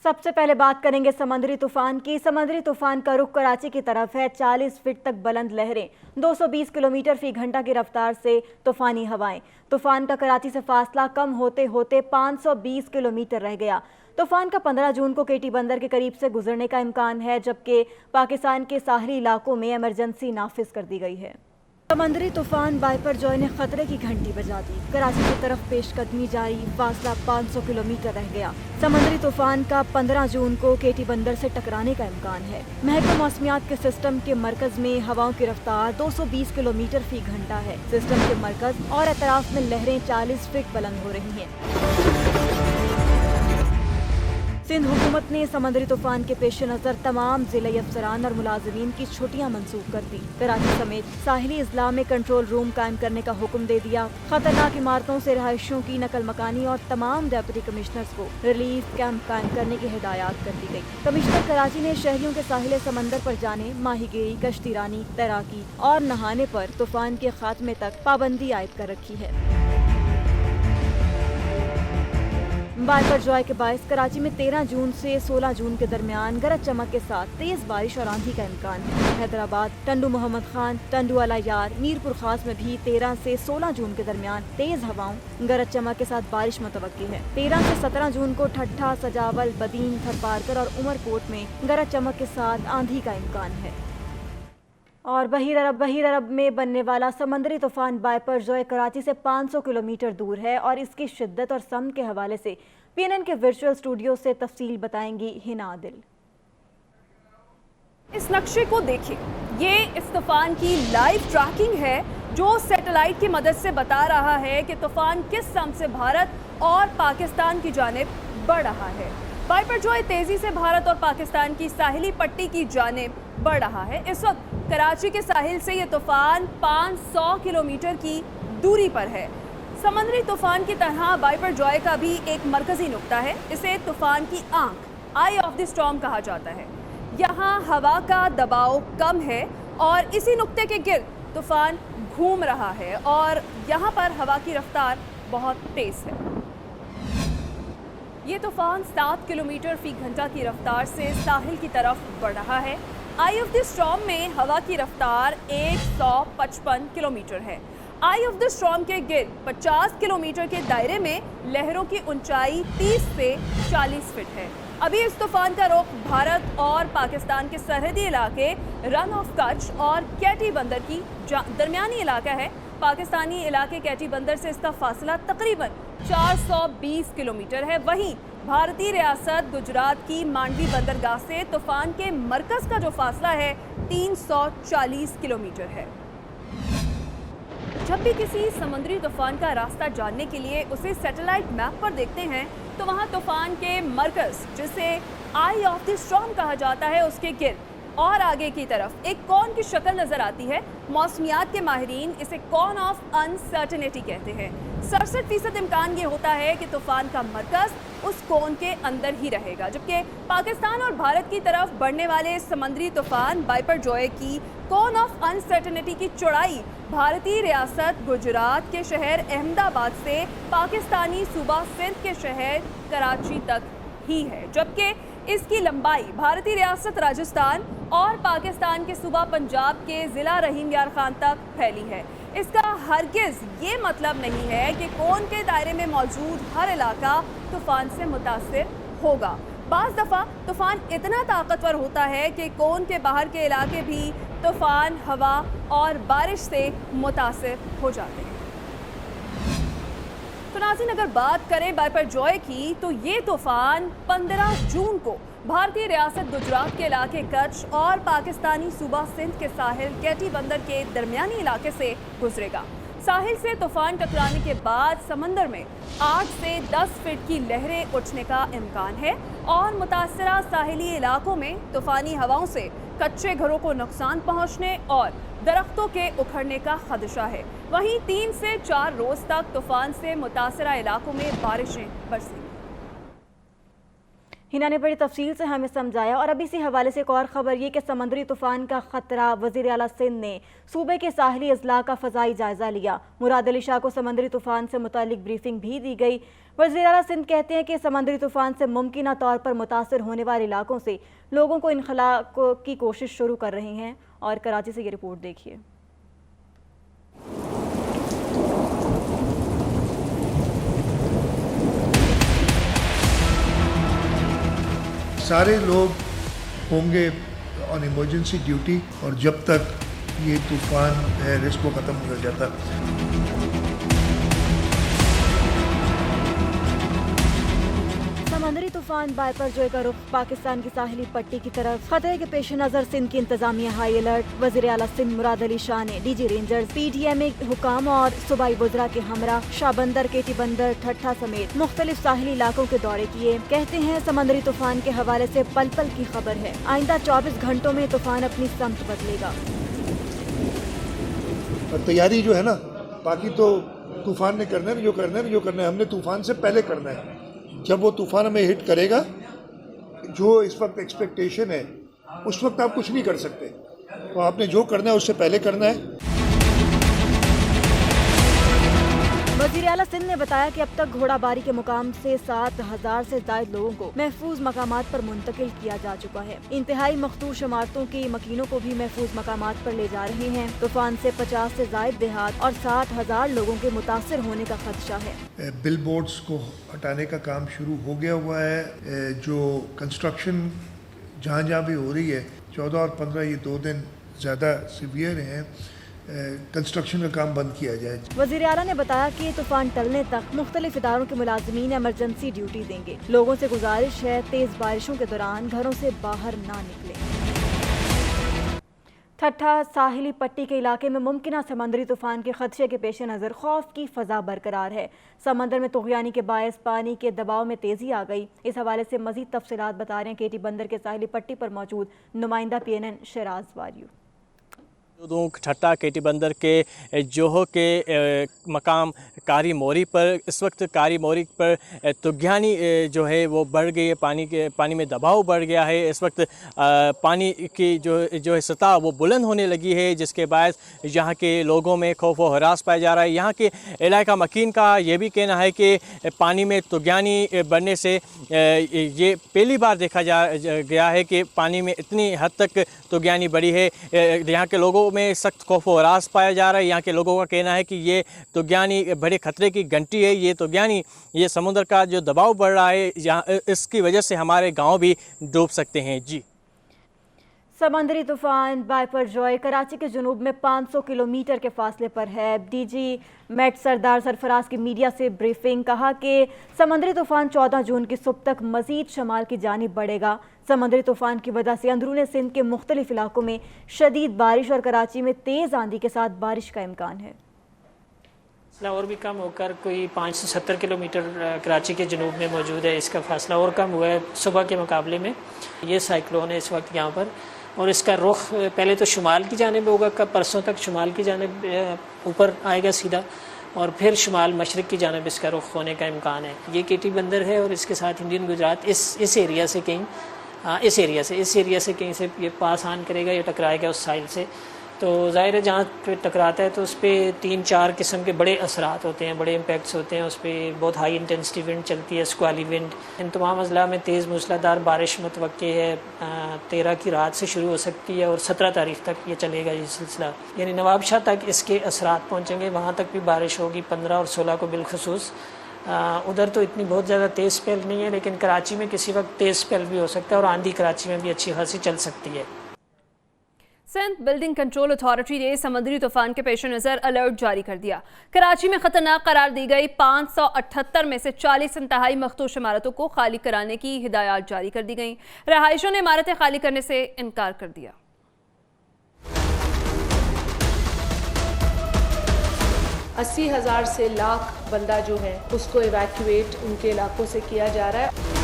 سب سے پہلے بات کریں گے سمندری طوفان کی۔ سمندری طوفان کا رخ کراچی کی طرف ہے۔ 40 فٹ تک بلند لہریں، 220 کلومیٹر فی گھنٹہ کی رفتار سے طوفانی ہوائیں۔ طوفان کا کراچی سے فاصلہ کم ہوتے ہوتے 520 کلومیٹر رہ گیا۔ طوفان کا 15 جون کو کیٹی بندر کے قریب سے گزرنے کا امکان ہے، جبکہ پاکستان کے ساحلی علاقوں میں ایمرجنسی نافذ کر دی گئی ہے۔ سمندری طوفان بائپر جوائے نے خطرے کی گھنٹی بجا دی۔ کراچی کی طرف پیش قدمی جاری، فاصلہ 500 کلومیٹر رہ گیا۔ سمندری طوفان کا 15 جون کو کیٹی بندر سے ٹکرانے کا امکان ہے۔ محکمہ موسمیات کے سسٹم کے مرکز میں ہواؤں کی رفتار 220 کلومیٹر فی گھنٹہ ہے۔ سسٹم کے مرکز اور اطراف میں لہریں 40 فٹ بلند ہو رہی ہیں۔ سندھ حکومت نے سمندری طوفان کے پیش نظر تمام ضلعی افسران اور ملازمین کی چھٹیاں منسوخ کر دی۔ کراچی سمیت ساحلی اضلاع میں کنٹرول روم قائم کرنے کا حکم دے دیا۔ خطرناک عمارتوں سے رہائشیوں کی نقل مکانی اور تمام ڈپٹی کمشنرز کو ریلیف کیمپ قائم کرنے کی ہدایات کر دی گئی۔ کمشنر کراچی نے شہریوں کے ساحل سمندر پر جانے، ماہی گیری، کشتی رانی، تیراکی اور نہانے پر طوفان کے خاتمے تک پابندی عائد کر رکھی ہے۔ بائپر جوائے کے باعث کراچی میں 13 جون سے 16 جون کے درمیان گرج چمک کے ساتھ تیز بارش اور آندھی کا امکان ہے۔ حیدرآباد، ٹنڈو محمد خان، ٹنڈو الایار، میر پور خاص میں بھی 13 سے 16 جون کے درمیان تیز ہواؤں، گرج چمک کے ساتھ بارش متوقع ہے۔ 13 سے 17 جون کو ٹھٹھہ، سجاول، بدین، تھرپارکر اور عمر کوٹ میں گرج چمک کے ساتھ آندھی کا امکان ہے۔ اور بحیر عرب میں بننے والا سمندری طوفان بائپر جوائے کراچی سے 500 کلومیٹر دور ہے اور اس کی شدت اور سمت کے حوالے سے PNN کے ورچوئل اسٹوڈیو سے تفصیل بتائیں گی ہنا عادل۔ اس نقشے کو دیکھیں، یہ اس طوفان کی لائیو ٹریکنگ ہے جو سیٹلائٹ کی مدد سے بتا رہا ہے کہ طوفان کس سمت سے بھارت اور پاکستان کی جانب بڑھ رہا ہے۔ بائپر جوائے تیزی سے بھارت اور پاکستان کی ساحلی پٹی کی جانب بڑھ رہا ہے۔ اس وقت کراچی کے ساحل سے یہ طوفان 500 کلومیٹر کی دوری پر ہے۔ سمندری طوفان کی طرح بائپر جوائے کا بھی ایک مرکزی نقطہ ہے۔ اسے طوفان کی آنکھ، آئی آف دی اسٹارم کہا جاتا ہے۔ یہاں ہوا کا دباؤ کم ہے اور اسی نقطے کے گرد طوفان گھوم رہا ہے اور یہاں پر ہوا کی رفتار بہت تیز ہے۔ یہ طوفان 7 کلومیٹر فی گھنٹہ کی رفتار سے ساحل کی طرف بڑھ رہا ہے۔ آئی آف دی اسٹارم میں ہوا کی رفتار 155 کلومیٹر ہے۔ آئی آف دی اسٹارم کے گرد 50 کلومیٹر کے دائرے میں لہروں کی اونچائی 30 سے 40 فٹ ہے۔ ابھی اس طوفان کا رخ بھارت اور پاکستان کے سرحدی علاقے رن آف کچھ اور کیٹی بندر کی درمیانی علاقہ ہے۔ پاکستانی علاقے کیٹی بندر سے اس کا فاصلہ تقریباً 420 کلومیٹر ہے۔ وہیں بھارتی ریاست گجرات کی مانڈوی بندرگاہ سے طوفان کے مرکز کا جو فاصلہ ہے 340 کلومیٹر ہے۔ جب بھی کسی سمندری طوفان کا راستہ جاننے کے لیے اسے سیٹلائٹ میپ پر دیکھتے ہیں تو وہاں طوفان کے مرکز، جسے آئی آف دی اسٹارم کہا جاتا ہے، اس کے گرد اور آگے کی طرف ایک کون کی شکل نظر آتی ہے۔ موسمیات کے ماہرین اسے کون آف انسرٹنٹی کہتے ہیں۔ 67% امکان یہ ہوتا ہے کہ طوفان کا مرکز اس کون کے اندر ہی رہے گا، جبکہ پاکستان اور بھارت کی طرف بڑھنے والے سمندری طوفان بائپر جوائے کی کون آف انسرٹنٹی کی چوڑائی بھارتی ریاست گجرات کے شہر احمد آباد سے پاکستانی صوبہ سندھ کے شہر کراچی تک ہی ہے، جبکہ اس کی لمبائی بھارتی ریاست راجستھان اور پاکستان کے صوبہ پنجاب کے ضلع رحیم یار خان تک پھیلی ہے۔ اس کا ہرگز یہ مطلب نہیں ہے کہ کون کے دائرے میں موجود ہر علاقہ طوفان سے متاثر ہوگا۔ بعض دفعہ طوفان اتنا طاقتور ہوتا ہے کہ کون کے باہر کے علاقے بھی طوفان، ہوا اور بارش سے متاثر ہو جاتے ہیں۔ تو ناظرین، اگر بات کریں بائپر جوائے کی تو یہ طوفان 15 جون کو بھارتی ریاست گجرات کے علاقے کچھ اور پاکستانی صوبہ سندھ کے ساحل کیٹی بندر کے درمیانی علاقے سے گزرے گا۔ ساحل سے طوفان ٹکرانے کے بعد سمندر میں 8 سے 10 فٹ کی لہریں اٹھنے کا امکان ہے اور متاثرہ ساحلی علاقوں میں طوفانی ہواؤں سے کچے گھروں کو نقصان پہنچنے اور درختوں کے اکھڑنے کا خدشہ ہے۔ وہیں 3 سے 4 روز تک طوفان سے متاثرہ علاقوں میں بارشیں برسیں۔ हिना ने बड़ी तफसील से हमें समझाया। और अब इसी हवाले से एक और ख़बर ये कि समंदरी तूफ़ान का ख़तरा, वज़ीर आला सिंध ने सूबे के साहली अजला का फ़ज़ाई जायज़ा लिया। मुराद अली शाह को समंदरी तूफ़ान से मुतालिक ब्रीफिंग भी दी गई। वज़ीर आला सिंध कहते हैं कि समंदरी तूफ़ान से मुमकिना तौर पर मुतासर होने वाले इलाकों से लोगों को इनखला की कोशिश शुरू कर रहे हैं। और कराची से ये रिपोर्ट देखिए। सारे लोग होंगे ऑन इमरजेंसी ड्यूटी, और जब तक ये तूफ़ान है रिस्क को ख़त्म नहीं हो जाता। समंदरी तूफान बायपरजोई का रुख पाकिस्तान की साहिली पट्टी की तरफ। खतरे के पेश नज़र सिंध की इंतजामिया हाई अलर्ट। वज़ीर आला सिंध मुराद अली शाह ने DG रेंजर्स, PDMA हुकाम और सूबाई वज़रा के हमरा शाहबंदर, केटी बंदर, ठट्ठा समेत मुख्तलिफ साहिली इलाकों के दौरे किए। कहते हैं समंदरी तूफान के हवाले से पल पल की खबर है। आइंदा 24 घंटों में तूफान अपनी समत बदलेगा। और तैयारी जो है ना, बाकी तो तूफ़ान ने करना है, जो करना है हमने तूफ़ान से पहले करना है। जब वो तूफ़ान हमें हिट करेगा, जो इस वक्त एक्सपेक्टेशन है, उस वक्त आप कुछ नहीं कर सकते। तो आपने जो करना है उससे पहले करना है। वज़ीर आला सिंध ने बताया कि अब तक घोड़ाबारी के मुकाम से 7000 से ज़ायद लोगों को महफूज मकामात पर मुंतकिल किया जा चुका है। इंतहाई मखदूश इमारतों की मकीनों को भी महफूज मकामात पर ले जा रहे हैं। तूफान से 50 से ज़ायद देहात और 7000 लोगों के मुतासर होने का खदशा है। बिल बोर्ड्स को हटाने का काम शुरू हो गया हुआ है। जो कंस्ट्रक्शन जहाँ जहाँ भी हो रही है, 14 और 15 ये 2 दिन ज़्यादा सीवियर हैं, कंस्ट्रक्शन का काम बंद किया जाए। वज़ीर आला ने बताया कि तूफान टलने तक मुख्तलिफ इदारों के मुलाजमीन इमरजेंसी ड्यूटी देंगे। लोगों से गुजारिश है तेज़ बारिशों के दौरान घरों से बाहर ना निकलें। ठट्ठा साहिली पट्टी के इलाके में मुमकिना समंदरी तूफान के खदशे के पेश नज़र खौफ की फ़ज़ा बरकरार है। समंदर में तुग़यानी के बायस पानी के दबाव में तेज़ी आ गई। इस हवाले से मज़ीद तफसीलात बता रहे हैं केटी बंदर के साहिली पट्टी पर मौजूद नुमाइंदा PNN शराज वारियू। ठट्टा केटी बंदर के जोहो के मकाम कारी मोरी पर इस वक्त कारी मोरी पर तुग़यानी जो है वो बढ़ गई है। पानी में दबाव बढ़ गया है। इस वक्त पानी की जो है सतह वो बुलंद होने लगी है, जिसके बायस यहाँ के लोगों में खौफ व हरास पाया जा रहा है। यहाँ के इलाका मकीन का ये भी कहना है कि पानी में तुग़यानी बढ़ने से ये पहली बार देखा गया है कि पानी में इतनी हद तक तुग़यानी बढ़ी है। यहाँ के लोगों में सख्त खौफ व हरास पाया जा रहा है। यहाँ के लोगों का कहना है कि ये तुग़यानी बड़े खतरे की घंटी है। ये तुग़यानी, ये समुद्र का जो दबाव बढ़ रहा है, यहाँ इसकी वजह से हमारे गांव भी डूब सकते हैं। जी, समंदरी तूफान बायपरजोई कराची के जुनूब में 500 किलोमीटर के फासले पर है। DG मेट सरदार सरफराज की मीडिया से ब्रीफिंग, कहा कि समंदरी तूफान 14 जून की सुबह तक मजीद शमाल की जानिब बढ़ेगा। समंदरी तूफान की वजह से अंदरून सिंध के मुख्तलिफ इलाकों में शदीद बारिश और कराची में तेज़ आंधी के साथ बारिश का इम्कान है। और भी कम होकर कोई 5 से 70 किलोमीटर कराची के जनूब में मौजूद है। इसका फासला और कम हुआ है सुबह के मुकाबले में। ये साइक्लोन है इस वक्त यहाँ पर, और इसका रुख पहले तो शुमाल की जानिब होगा, कब परसों तक शुमाल की जानिब ऊपर आएगा सीधा, और फिर शुमाल मशरक़ की जानिब इसका रुख होने का इम्कान है। ये केटी बंदर है और इसके साथ इंडियन गुजरात इस एरिया से कहीं से ये पास आन करेगा, ये टकराएगा उस साइल से। तो ज़ाहिर है जहाँ पे टकराता है तो उस पर 3-4 किस्म के बड़े असरात होते हैं, बड़े इम्पैक्ट्स होते हैं। उस पर बहुत हाई इंटेंसिटी विंड चलती है, स्क्वाली विंड। इन तमाम अजला में तेज़ मूसलाधार बारिश मुतवक्के है। 13 की रात से शुरू हो सकती है और 17 तारीख तक ये चलेगा ये सिलसिला। यानी नवाबशाह तक इसके असरात पहुँचेंगे, वहाँ तक भी बारिश होगी 15 और 16 को बिलखसूस। उधर तो इतनी बहुत ज़्यादा तेज़ स्पेल नहीं है, लेकिन कराची में किसी वक्त तेज़ स्पेल भी हो सकता है और आंधी कराची में भी अच्छी खासी चल सकती है। सिंध बिल्डिंग कंट्रोल अथॉरिटी ने समंदरी तूफान के पेश नज़र अलर्ट जारी कर दिया। कराची में खतरनाक करार दी गई 578 में से 40 इंतहाई मखदूश इमारतों को खाली कराने की हिदायत जारी कर दी गई। रहायशों ने इमारतें खाली करने से इनकार कर दिया। 80,000 से लाख बंदा जो है उसको इवैक्यूएट उनके इलाकों से किया जा रहा है।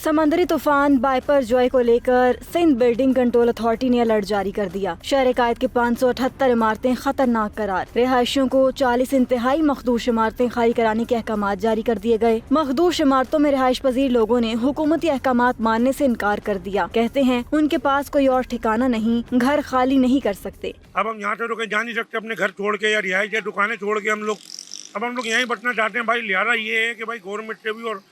समंदरी तूफान बाइपर जॉय को लेकर सिंध बिल्डिंग कंट्रोल अथॉरिटी ने अलर्ट जारी कर दिया। शहर कायद की 578 इमारतें खतरनाक करार। रिहायशियों को 40 इंतहाई मखदूश इमारतें खाली कराने के अहकाम जारी कर दिए गए। मखदूश इमारतों में रिहाइश पजीर लोगों ने हुकूमती अहकाम मानने से इनकार कर दिया। कहते हैं उनके पास कोई और ठिकाना नहीं, घर खाली नहीं कर सकते। अब हम यहाँ से रुके जा नहीं सकते, अपने घर छोड़ के या रिहाइश या दुकानें छोड़ के हम लोग यहीं बचना चाहते हैं। भाई लिहाजा ये है कि भाई गवर्नमेंट से भी और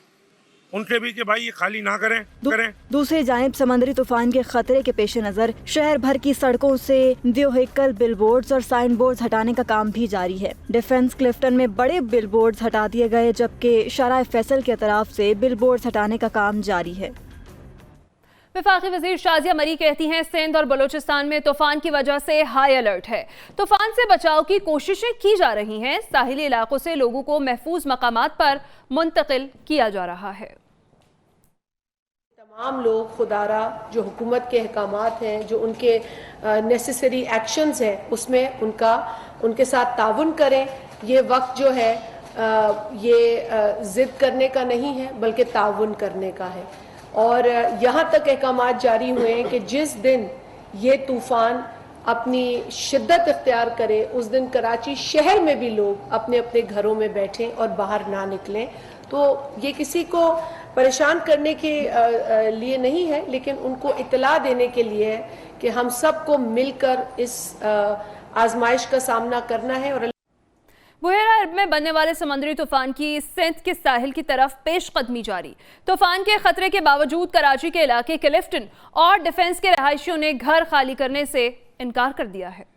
उनसे भी कि भाई ये खाली ना करें। दूसरी जानिब समंदरी तूफान के खतरे के पेश नज़र शहर भर की सड़कों से व्हीकल बिलबोर्ड्स और साइन बोर्ड्स हटाने का काम भी जारी है। डिफेंस क्लिफ्टन में बड़े बिलबोर्ड्स हटा दिए गए, जबकि शारा फैसल के तरफ से बिलबोर्ड्स हटाने का काम जारी है। वफाकी वज़ीर शाजिया मरी कहती हैं सिंध और बलूचिस्तान में तूफान की वजह से हाई अलर्ट है। तूफान से बचाव की कोशिशें की जा रही हैं। साहिली इलाकों से लोगों को महफूज मकामात पर मुंतकिल किया जा रहा है। तमाम लोग खुदारा जो हुकूमत के अहकामात हैं, जो उनके नेसेसरी एक्शंस हैं, उसमें उनके साथ ताउन करें। ये वक्त जो है ये ज़िद करने का नहीं है बल्कि ताउन करने का है। और यहाँ तक अहकामात जारी हुए हैं कि जिस दिन ये तूफ़ान अपनी शिद्दत इख्तियार करे उस दिन कराची शहर में भी लोग अपने अपने घरों में बैठें और बाहर ना निकलें। तो ये किसी को परेशान करने के लिए नहीं है, लेकिन उनको इत्तला देने के लिए है कि हम सबको मिलकर इस आजमाइश का सामना करना है। और बुहेरा अरब में बनने वाले समंदरी तूफान की सिंध के साहिल की तरफ पेशकदमी जारी। तूफान के खतरे के बावजूद कराची के इलाके क्लिफ्टन और डिफेंस के रहायशियों ने घर खाली करने से इनकार कर दिया है।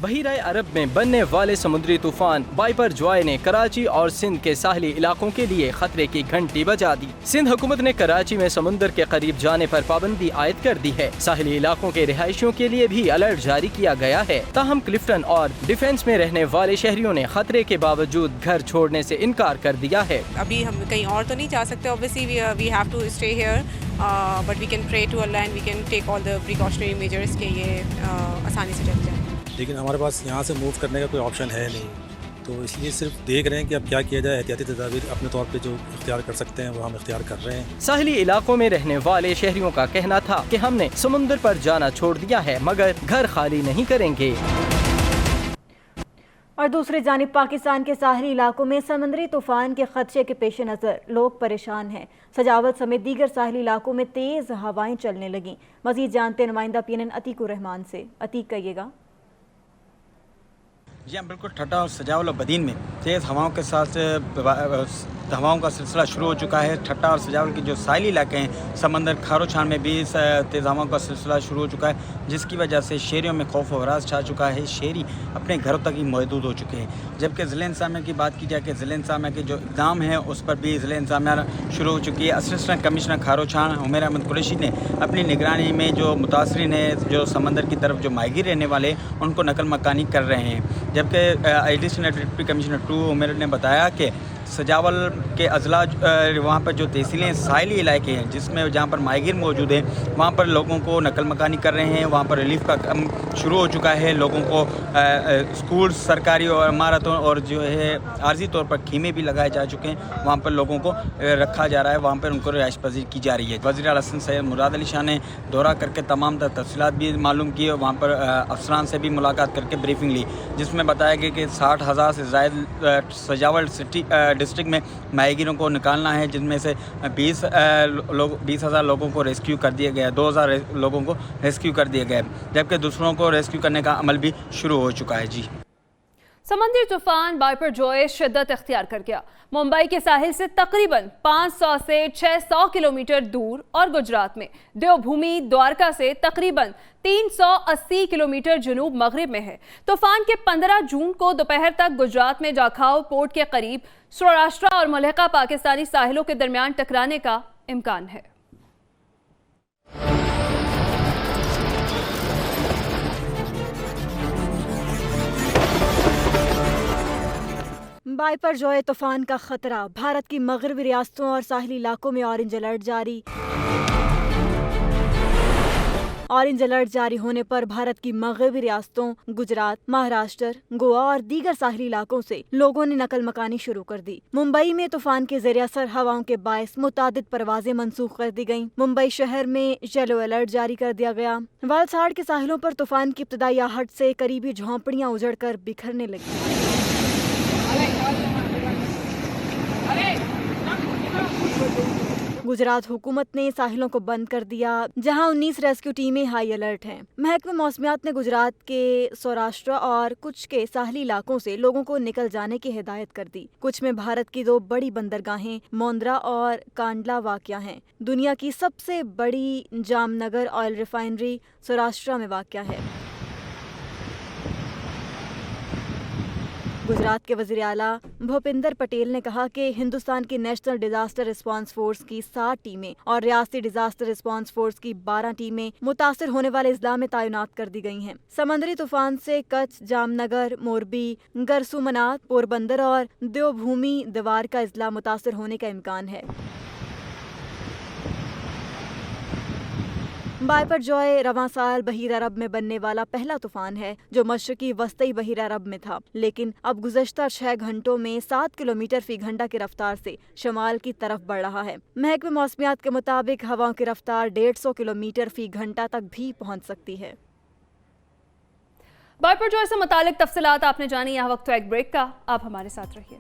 बहीरा अरब में बनने वाले समुद्री तूफान बाइपर जॉय ने कराची और सिंध के साहली इलाकों के लिए खतरे की घंटी बजा दी। सिंध हुकूमत ने कराची में समुद्र के करीब जाने पर पाबंदी आयद कर दी है। साहली इलाकों के रिहायशियों के लिए भी अलर्ट जारी किया गया है। ताहम क्लिफ्टन और डिफेंस में रहने वाले शहरियों ने खतरे के बावजूद घर छोड़ने से इनकार कर दिया है। अभी हम कहीं और तो नहीं जा सकते, obviously we have to stay here, but we can pray to Allah and we can take all the precautionary measures के ये आसानी से चल जाए। लेकिन हमारे पास यहाँ से मूव करने का कोई ऑप्शन है नहीं, तो इसलिए सिर्फ देख रहे हैं कि अब क्या किया जाए। एहतियाती तदाबीर अपने तौर पे जो इख्तियार कर सकते हैं वो हम इख्तियार कर रहे हैं। साहली इलाकों में रहने वाले शहरियों का कहना था कि हमने समुद्र पर जाना छोड़ दिया है मगर घर खाली नहीं करेंगे। और दूसरी जानिब पाकिस्तान के साहली इलाकों में समंदरी तूफान के खदशे के पेश नज़र लोग परेशान हैं। सजावत समेत दीगर साहली इलाकों में तेज़ हवाएं चलने लगीं। मज़ीद जानते नुमाइंदा PNN अतीकुर रहमान से। अतीक कहिएगा। जी हाँ, बिल्कुल ठट्टा और सजावल और बदीन में तेज़ हवाओं के साथ हवाओं का सिलसिला शुरू हो चुका है। ठट्टा और सजावल के जो साहिली इलाके हैं, समंदर खारोछान में भी तेज़ हवाओं का सिलसिला शुरू हो चुका है, जिसकी वजह से शहरियों में खौफ और हरास छा चुका है। शहरी अपने घरों तक ही महदूद हो चुके हैं। जबकि ज़िला इंतज़ामिया की बात की जाए कि ज़िला इंतज़ामिया के जो इक़दाम हैं उस पर भी ज़िला इंतज़ामिया शुरू हो चुकी है। असिस्टेंट कमिश्नर खारोछान उमैर अहमद कुरैशी ने अपनी निगरानी में जो मुतासरीन है, जो समंदर की तरफ जो माहिर रहने वाले, उनको नकल मकानी कर रहे हैं। जबकि एडिशनल डिप्टी कमिश्नर 2 उमर ने बताया कि सजावल के अजला वहाँ पर जो तहसीलें साहिली इलाके हैं जिसमें जहाँ पर माहिर मौजूद हैं, वहाँ पर लोगों को नकल मकानी कर रहे हैं। वहाँ पर रिलीफ का काम शुरू हो चुका है। लोगों को स्कूल, सरकारी और इमारतों और जो है आर्जी तौर पर खीमे भी लगाए जा चुके हैं। वहाँ पर लोगों को रखा जा रहा है, वहाँ पर उनको रिहाइश पजीर की जा रही है। वज़ीर आला हसन सैयद मुराद अली शाह ने दौरा करके तमाम तफसीलात भी मालूम की और वहाँ पर अफसरान से भी मुलाकात करके ब्रीफिंग ली, जिसमें बताया गया कि 60,000 से ज़ायद सजावल सिटी डिस्ट्रिक्ट में माहिरों को निकालना है, जिनमें से 20,000 लोगों को रेस्क्यू कर दिया गया है, 2,000 लोगों को रेस्क्यू कर दिया गया है, जबकि दूसरों को रेस्क्यू करने का अमल भी शुरू हो चुका है। जी, समंदरी तूफान बाइपर जॉय शिद्दत इख्तियार कर गया। मुंबई के साहिल से तकरीबन 500 से 600 किलोमीटर दूर और गुजरात में देवभूमि द्वारका से तकरीबन 380 किलोमीटर जनूब मगरिब में है। तूफान के 15 जून को दोपहर तक गुजरात में जाखाव पोर्ट के करीब सौराष्ट्र और मुल्हिका पाकिस्तानी साहिलों के दरमियान टकराने का इम्कान है। बाइपर जॉय तूफान का खतरा, भारत की मगरबी रियासतों और साहिली इलाकों में ऑरेंज अलर्ट जारी। ऑरेंज अलर्ट जारी होने पर भारत की मगरबी रियासतों गुजरात, महाराष्ट्र, गोवा और दीगर साहिली इलाकों से लोगों ने नकल मकानी शुरू कर दी। मुंबई में तूफान के ज़रिए असर हवाओं के बायस मुतादिद परवाजें मंसूख कर दी गयीं। मुंबई शहर में येलो अलर्ट जारी कर दिया गया। वलसाड़ के साहिलों पर तूफान की इब्तदाई आहट से करीबी झोंपड़ियां उजड़कर बिखरने लगी। गुजरात हुकूमत ने साहिलों को बंद कर दिया, जहां 19 रेस्क्यू टीमें हाई अलर्ट हैं। महकमे मौसमियात ने गुजरात के सौराष्ट्र और कुछ के साहली इलाकों से लोगों को निकल जाने की हिदायत कर दी। कुछ में भारत की 2 बड़ी बंदरगाहें मोंद्रा और कांडला वाक़या हैं। दुनिया की सबसे बड़ी जामनगर ऑयल रिफाइनरी सौराष्ट्र में वाक़या है। गुजरात के वज़ीर आला भूपिंदर पटेल ने कहा कि हिंदुस्तान की नेशनल डिजास्टर रिस्पांस फोर्स की 7 टीमें और रियासती डिजास्टर रिस्पांस फोर्स की 12 टीमें मुतासर होने वाले इजला में तैनात कर दी गई हैं। समंदरी तूफान से कच्छ, जामनगर, मोरबी, गरसूमनाथ, पोरबंदर और देवभूमि दीवार का इजला मुतासर होने का इम्कान है। बाइपर जॉय रवां साल बहीर अरब में बनने वाला पहला तूफान है जो मशरकी वस्ती बहीर अरब में था, लेकिन अब गुज़श्ता 6 घंटों में 7 किलोमीटर फी घंटा की रफ्तार से शमाल की तरफ बढ़ रहा है। महकमे मौसमियात के मुताबिक हवाओं की रफ्तार 150 किलोमीटर फी घंटा तक भी पहुंच सकती है। बाइपर जॉय से मुतालिक तफसीलात आपने जानी। यहाँ वक्त तो एक ब्रेक का, आप हमारे साथ रहिए।